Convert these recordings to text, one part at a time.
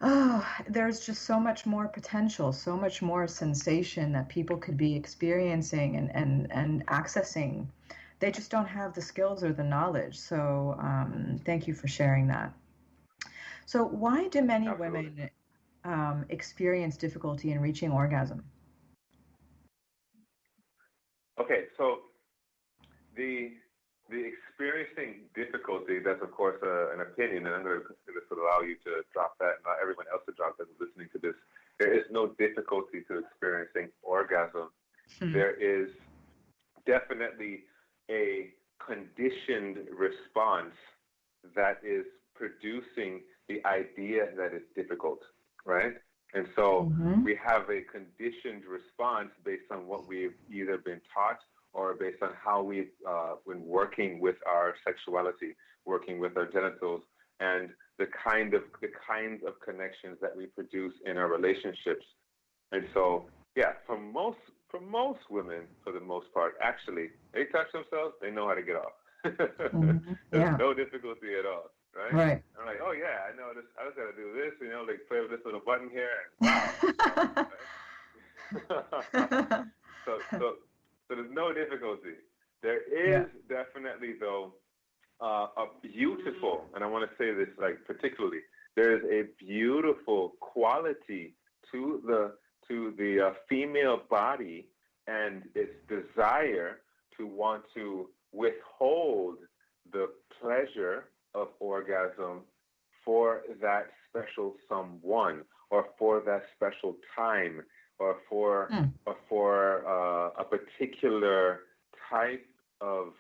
Oh, there's just so much more potential, so much more sensation that people could be experiencing and accessing. They just don't have the skills or the knowledge. So, thank you for sharing that. So, why do many Absolutely. women experience difficulty in reaching orgasm? Okay, so the the experiencing difficulty, that's of course an opinion, and I'm going to this would allow you to drop that, and not everyone else to drop that is listening to this. There is no difficulty to experiencing orgasm. Hmm. There is definitely a conditioned response that is producing the idea that it's difficult, right? And so Mm-hmm. we have a conditioned response based on what we've either been taught or based on how we've been working with our sexuality, working with our genitals, and the kinds of connections that we produce in our relationships. And so, yeah, for most women, for the most part, actually, they touch themselves, they know how to get off. Mm-hmm. There's Yeah. no difficulty at all, right? Right. I'm like, oh yeah, I know this. I just got to do this, like play with this little button here, and wow, it's off, right? so, so there's no difficulty. There Yeah. is definitely though a beautiful, and I want to say this like particularly, there is a beautiful quality to the female body and its desire to want to withhold the pleasure of orgasm for that special someone or for that special time or for Hmm. a particular type of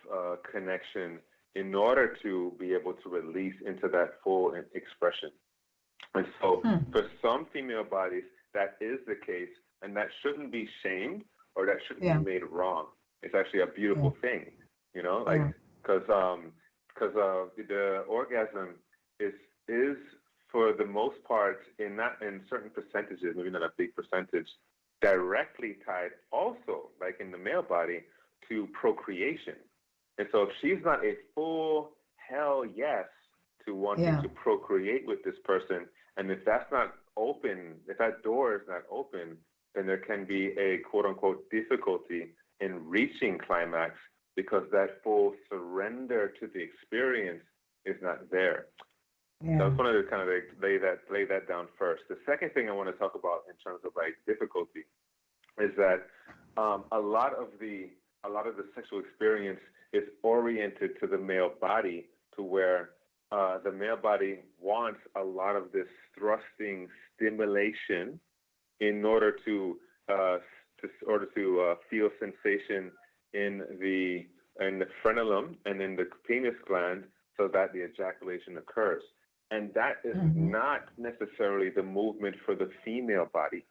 connection in order to be able to release into that full expression. And so Hmm. for some female bodies, that is the case, and that shouldn't be shamed or that shouldn't be Yeah. made wrong. It's actually a Yeah. beautiful thing, like Yeah. because the orgasm is is for the most part in certain percentages, maybe not a big percentage, directly tied also, like in the male body, to procreation. And so if she's not a full hell yes to wanting Yeah. to procreate with this person, and if that's not open, if that door is not open, then there can be a quote unquote difficulty in reaching climax because that full surrender to the experience is not there. So I Yeah. just wanted to kind of like lay that down first. The second thing I want to talk about in terms of like difficulty is that a lot of the sexual experience is oriented to the male body, to where the male body wants a lot of this thrusting stimulation in order to feel sensation in the frenulum and in the penis gland, so that the ejaculation occurs. And that is Mm-hmm. not necessarily the movement for the female body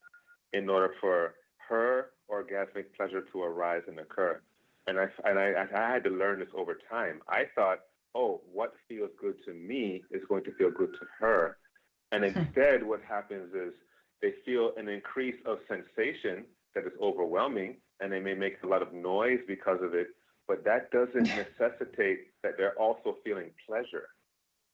in order for her orgasmic pleasure to arise and occur. And I had to learn this over time. I thought, oh, what feels good to me is going to feel good to her. And instead, what happens is they feel an increase of sensation that is overwhelming, and they may make a lot of noise because of it, but that doesn't necessitate that they're also feeling pleasure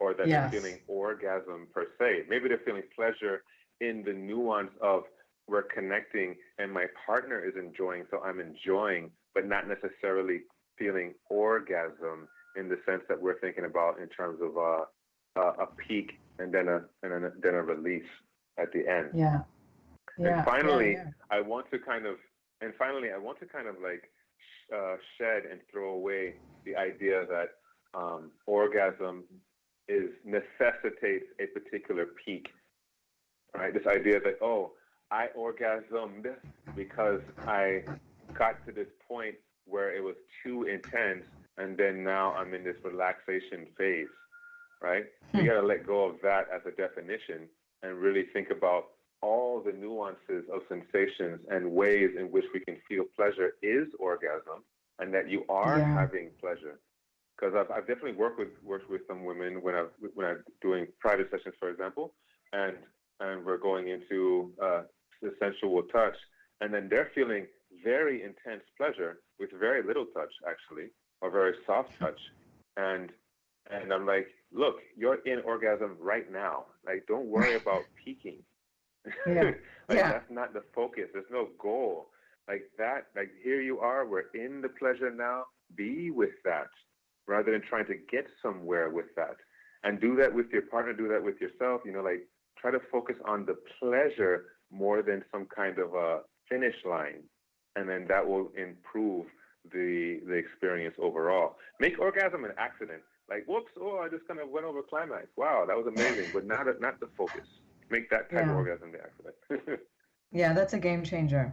or that they're feeling Yes. orgasm per se. Maybe they're feeling pleasure in the nuance of we're connecting and my partner is enjoying, so I'm enjoying, but not necessarily feeling orgasm in the sense that we're thinking about in terms of a peak and then a release at the end. Yeah. And Yeah. Yeah. finally, Yeah. I want to kind of like shed and throw away the idea that orgasm is necessitates a particular peak, right? This idea that, oh, I orgasmed because I got to this point where it was too intense, and then now I'm in this relaxation phase, right? We Hmm. got to let go of that as a definition and really think about all the nuances of sensations and ways in which we can feel pleasure is orgasm, and that you are Yeah. having pleasure. Because I've definitely worked with some women when I'm doing private sessions, for example, and we're going into the sensual touch, and then they're feeling very intense pleasure with very little touch, actually, or very soft touch, and And I'm like, look, you're in orgasm right now. Like, don't worry about peaking. Yeah. Like, Yeah. that's not the focus. There's no goal. Like that, like here you are, we're in the pleasure now. Be with that rather than trying to get somewhere with that. And do that with your partner, do that with yourself, like try to focus on the pleasure more than some kind of a finish line. And then that will improve the experience overall. Make orgasm an accident. Like, whoops, oh, I just kind of went over climax. Wow, that was amazing, but not the focus. Make that type of Yeah. orgasm the accident. Yeah, that's a game changer,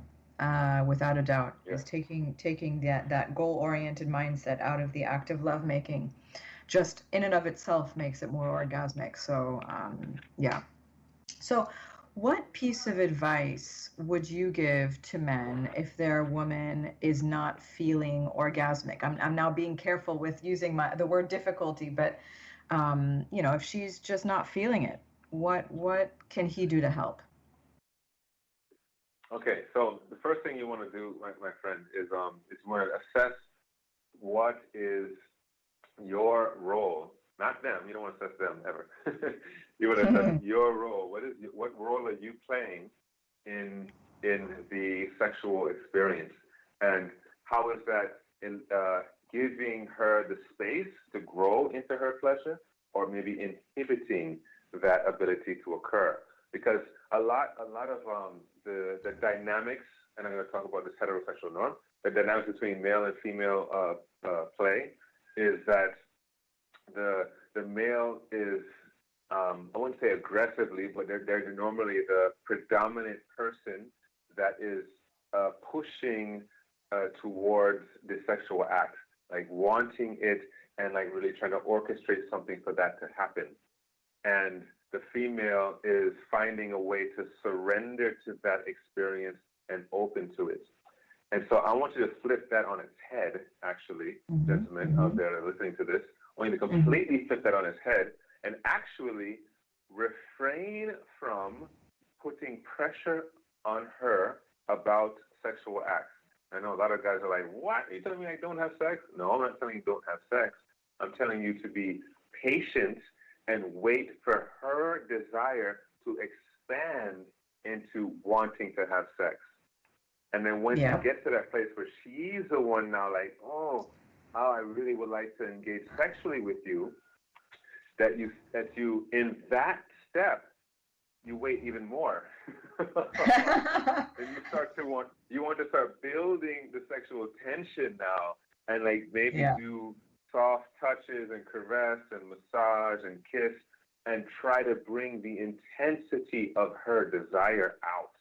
without a doubt. Yeah. Is taking that goal-oriented mindset out of the act of lovemaking, just in and of itself makes it more orgasmic. So, yeah. So, what piece of advice would you give to men if their woman is not feeling orgasmic? I'm now being careful with using the word difficulty, but if she's just not feeling it, what can he do to help? Okay, so the first thing you want to do, my friend, is you want to assess what is your role, not them. You don't want to assess them ever. You want to assess your role. What role are you playing in the sexual experience, and how is that in giving her the space to grow into her pleasure, or maybe inhibiting that ability to occur? Because a lot of the dynamics, and I'm going to talk about this heterosexual norm, the dynamics between male and female play is that the male is, I wouldn't say aggressively, but they're normally the predominant person that is pushing towards the sexual act, like wanting it and like really trying to orchestrate something for that to happen. And the female is finding a way to surrender to that experience and open to it. And so I want you to flip that on its head, actually, gentlemen out there listening to this. I want you to completely flip that on its head and actually refrain from putting pressure on her about sexual acts. I know a lot of guys are like, what? Are you telling me I don't have sex? No, I'm not telling you don't have sex. I'm telling you to be patient and wait for her desire to expand into wanting to have sex. And then when she gets to that place where she's the one now like, oh, I really would like to engage sexually with you, that you in that step, you wait even more. And you want to start building the sexual tension now, and like maybe do soft touches and caress and massage and kiss, and try to bring the intensity of her desire out.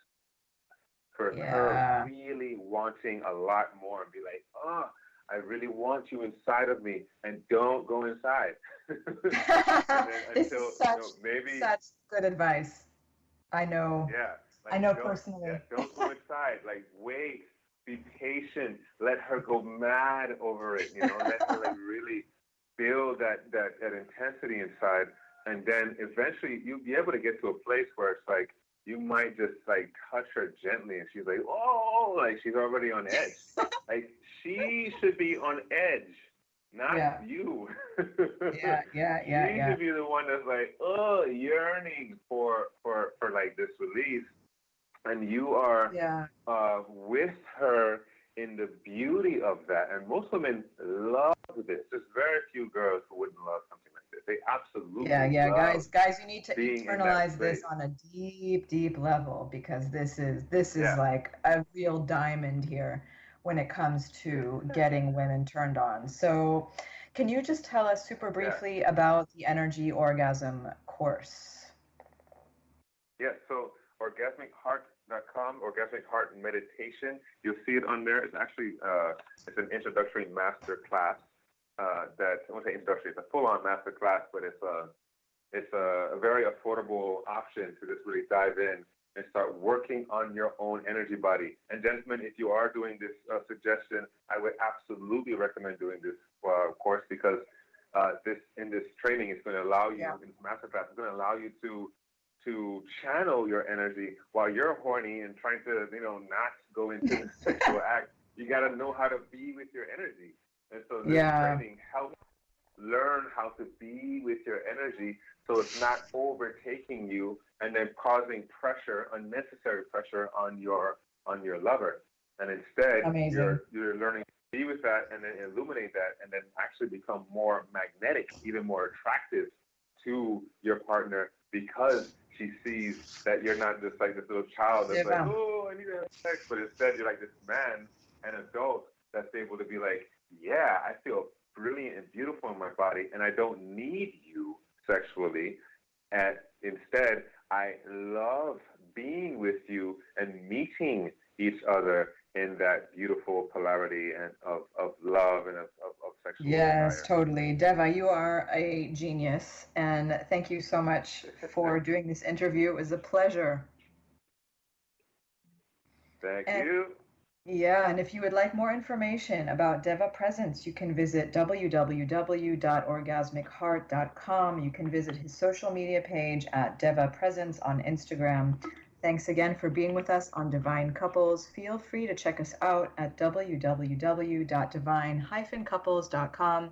For her really wanting a lot more, and be like, oh, I really want you inside of me, and don't go inside. This is such good advice. I know. Yeah. Like, I know personally. Yeah, don't go inside. Like, wait, be patient. Let her go mad over it. Let her like really feel that intensity inside, and then eventually you'll be able to get to a place where it's like you might just like touch her gently, and she's like, oh, like she's already on edge. Like she should be on edge, not you. She should be the one that's like, oh, yearning for like this release, and you are with her in the beauty of that. And most women love this. There's very few girls who wouldn't love something like this. They absolutely love guys, you need to internalize this on a deep level, because this is like a real diamond here when it comes to getting women turned on. So can you just tell us super briefly about the Energy Orgasm course? Yeah, so orgasmicheart.com, Orgasmic Heart Meditation. You'll see it on there. It's actually it's an introductory master class. That I won't say introductory. It's a full-on master class, but it's a very affordable option to just really dive in and start working on your own energy body. And gentlemen, if you are doing this suggestion, I would absolutely recommend doing this course, because this training is going to allow you, in this master class, it's going to allow you to channel your energy while you're horny and trying to, not go into the sexual act. You got to know how to be with your energy. And so this training helps learn how to be with your energy so it's not overtaking you and then causing pressure, unnecessary pressure on your lover. And instead, Amazing. you're learning to be with that and then illuminate that and then actually become more magnetic, even more attractive to your partner because she sees that you're not just like this little child that's like, oh, I need to have sex, but instead you're like this man, an adult that's able to be like, yeah, I feel brilliant and beautiful in my body, and I don't need you sexually. And instead, I love being with you and meeting each other in that beautiful polarity and of love and of sexual Yes, desire. totally. Deva, you are a genius, and thank you so much for doing this interview. It was a pleasure. Thank And you. yeah, and if you would like more information about Deva Presence, you can visit www.orgasmicheart.com. You can visit his social media page at Deva Presence on Instagram. Thanks again for being with us on Divine Couples. Feel free to check us out at www.divine-couples.com.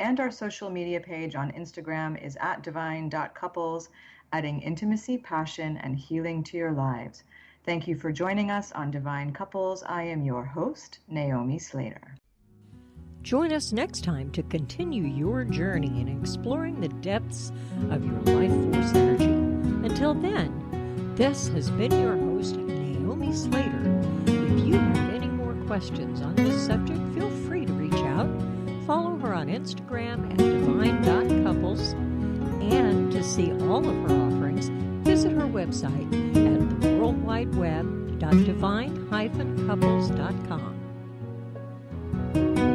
And our social media page on Instagram is at divine.couples, adding intimacy, passion, and healing to your lives. Thank you for joining us on Divine Couples. I am your host, Naomi Slater. Join us next time to continue your journey in exploring the depths of your life force energy. Until then, this has been your host, Naomi Slater. If you have any more questions on this subject, feel free to reach out. Follow her on Instagram at divine.couples. And to see all of her offerings, visit her website at theworldwideweb.divine-couples.com.